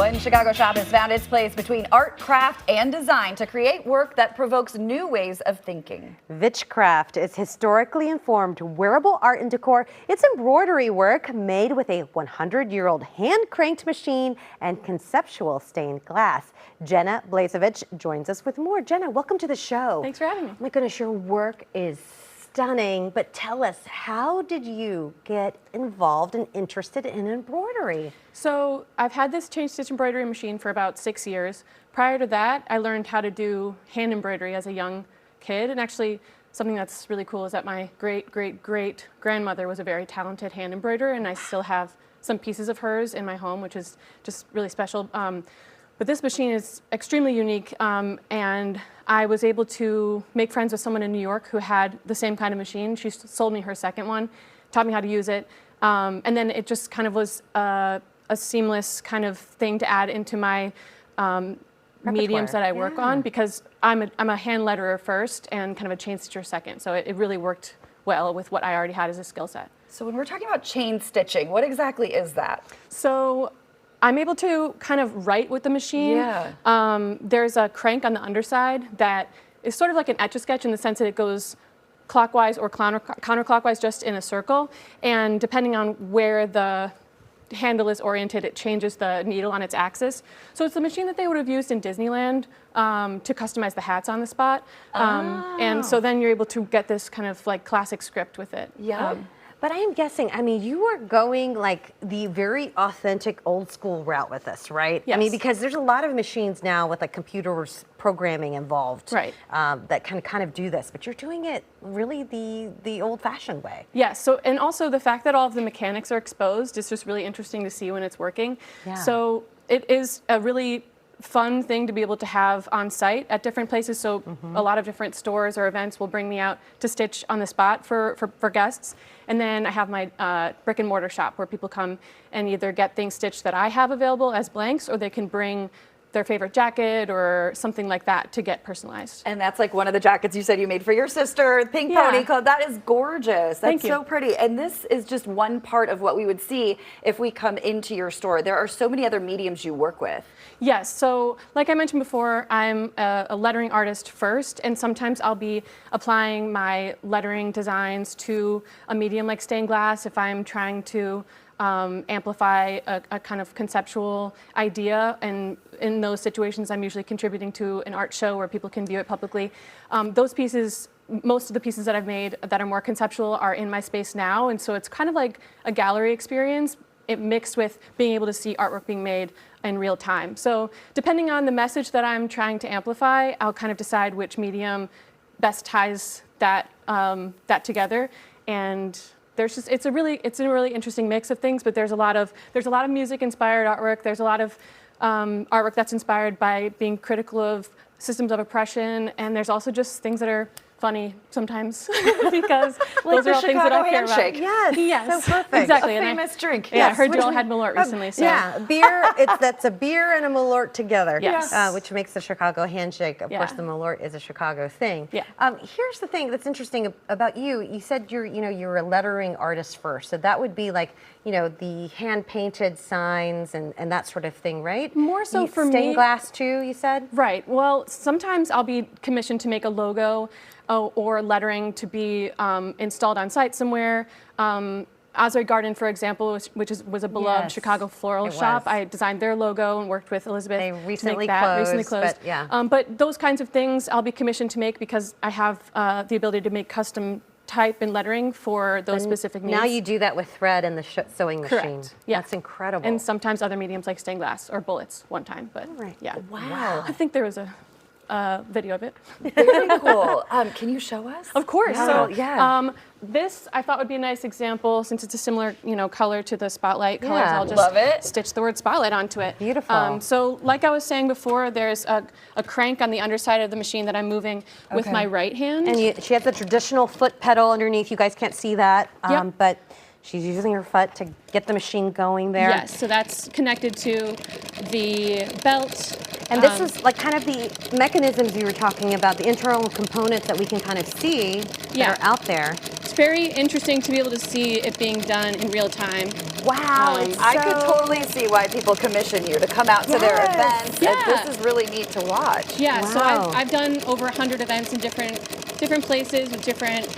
One Chicago shop has found its place between art, craft, and design to create work that provokes new ways of thinking. Vich Craft is historically informed wearable art and decor. It's embroidery work made with a 100-year-old hand-cranked machine and conceptual stained glass. Jenna Blazevich joins us with more. Jenna, welcome to the show. Thanks for having me. Oh my goodness, your work is stunning, but tell us, how did you get involved and interested in embroidery? So I've had this Chainstitch embroidery machine for about 6 years. Prior to that, I learned how to do hand embroidery as a young kid. And actually, something that's really cool is that my great-great-great-grandmother was a very talented hand embroiderer, and I still have some pieces of hers in my home, which is just really special. But this machine is extremely unique, and I was able to make friends with someone in New York who had the same kind of machine. She sold me her second one, taught me how to use it, and then it just kind of was a seamless kind of thing to add into my mediums that I work on, because I'm a hand letterer first and kind of a chain stitcher second, so it really worked well with what I already had as a skill set. So when we're talking about chain stitching, what exactly is that? So I'm able to kind of write with the machine. Yeah. There's a crank on the underside that is sort of like an Etch-a-Sketch in the sense that it goes clockwise or counterclockwise, just in a circle. And depending on where the handle is oriented, it changes the needle on its axis. So it's the machine that they would have used in Disneyland to customize the hats on the spot. And so then you're able to get this kind of like classic script with it. Yeah. But I am guessing, I mean, you are going like the very authentic old school route with this, right? Yes. I mean, because there's a lot of machines now with like computers programming involved, right, that can kind of do this, but you're doing it really the old-fashioned way. Yes, so, and also the fact that all of the mechanics are exposed is just really interesting to see when it's working. Yeah. So it is a really fun thing to be able to have on site at different places. So a lot of different stores or events will bring me out to stitch on the spot for guests. And then I have my brick and mortar shop where people come and either get things stitched that I have available as blanks, or they can bring their favorite jacket or something like that to get personalized. And that's like one of the jackets you said you made for your sister, Pink Pony Club. That is gorgeous. That's so pretty. And this is just one part of what we would see if we come into your store. There are so many other mediums you work with. Yes, so like I mentioned before, I'm a lettering artist first, and sometimes I'll be applying my lettering designs to a medium like stained glass if I'm trying to amplify a kind of conceptual idea, and in those situations I'm usually contributing to an art show where people can view it publicly. Those pieces, most of the pieces that I've made that are more conceptual are in my space now, and so it's kind of like a gallery experience, it mixed with being able to see artwork being made in real time. So depending on the message that I'm trying to amplify, I'll kind of decide which medium best ties that together. And there's just, it's a really interesting mix of things, but there's a lot of music inspired artwork. There's a lot of artwork that's inspired by being critical of systems of oppression, and there's also just things that are funny sometimes because like those are all things that I care about. Yes, yes, so perfect. Exactly. A famous drink. Yeah, I heard you all had Malort recently. So. Yeah, beer. That's a beer and a Malort together. Yes. Which makes the Chicago handshake. Of course, the Malort is a Chicago thing. Yeah. Here's the thing that's interesting about you. You said you're a lettering artist first, so that would be like the hand painted signs and that sort of thing, right? More so for me. Stained glass too, you said? Right. Well, sometimes I'll be commissioned to make a logo or lettering to be installed on site somewhere. Oswald Garden, for example, which was a beloved Chicago floral shop. I designed their logo and worked with Elizabeth. They recently to make that. closed. Recently closed. But, yeah. But those kinds of things I'll be commissioned to make because I have the ability to make custom type and lettering for those specific needs. Now you do that with thread and the sewing machine. Correct. Yeah. That's incredible. And sometimes other mediums like stained glass or bullets one time. But yeah. Wow. I think there was a video of it. Very cool. Can you show us? Of course. Yeah. So this I thought would be a nice example since it's a similar color to the spotlight colors. I'll just stitch the word spotlight onto it. Beautiful. So like I was saying before, there's a crank on the underside of the machine that I'm moving with my right hand. And she has the traditional foot pedal underneath. You guys can't see that, but she's using her foot to get the machine going there. Yes, so that's connected to the belt. And this is like kind of the mechanisms you were talking about, the internal components that we can kind of see that are out there. It's very interesting to be able to see it being done in real time. Wow, I could totally see why people commission you to come out to their events. Yeah. This is really neat to watch. Yeah, so Wow. I've done over 100 events in different places with different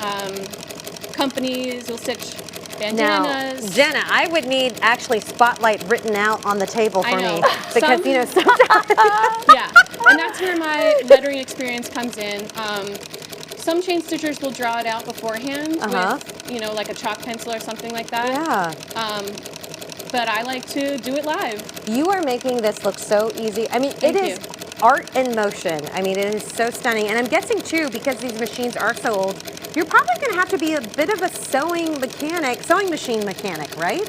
companies. We'll stitch bandanas. Now, Jenna, I would need actually spotlight written out on the table for me because you know sometimes. Yeah, and that's where my lettering experience comes in. Some chain stitchers will draw it out beforehand with, you know, like a chalk pencil or something like that. Yeah. But I like to do it live. You are making this look so easy. I mean, Thank it is art in motion. I mean, it is so stunning. And I'm guessing too, because these machines are so old, you're probably going to have to be a bit of a sewing machine mechanic, right?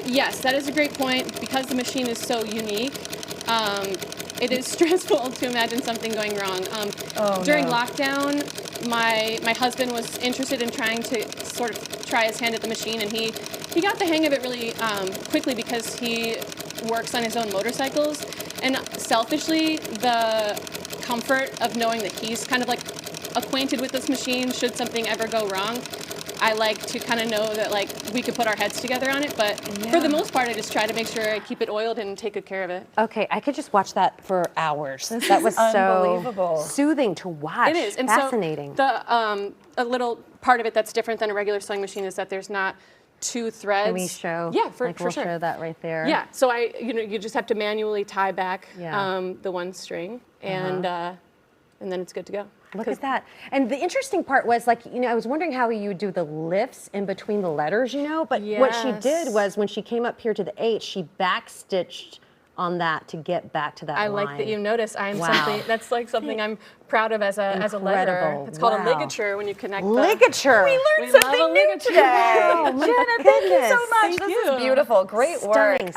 Yes, that is a great point. Because the machine is so unique, it is stressful to imagine something going wrong. During lockdown, my husband was interested in trying to sort of try his hand at the machine, and he got the hang of it really quickly because he works on his own motorcycles. And selfishly, the comfort of knowing that he's kind of like acquainted with this machine should something ever go wrong, I like to kind of know that like we could put our heads together on it, but for the most part I just try to make sure I keep it oiled and take good care of it. Okay, I could just watch that for hours. That was so soothing to watch. It is, and fascinating. So a little part of it that's different than a regular sewing machine is that there's not two threads. Can we show? Yeah, for we'll sure. show that right there. Yeah, so you just have to manually tie back the one string, and then it's good to go. Look at that. And the interesting part was, like, you know, I was wondering how you would do the lifts in between the letters, you know, but what she did was when she came up here to the H, she backstitched on that to get back to that line. I like that you noticed. That's like something I'm proud of as a letterer. It's called a ligature when you connect ligature. We learned something new today. Jenna, thank you so much. This is beautiful. Great work. Stunning.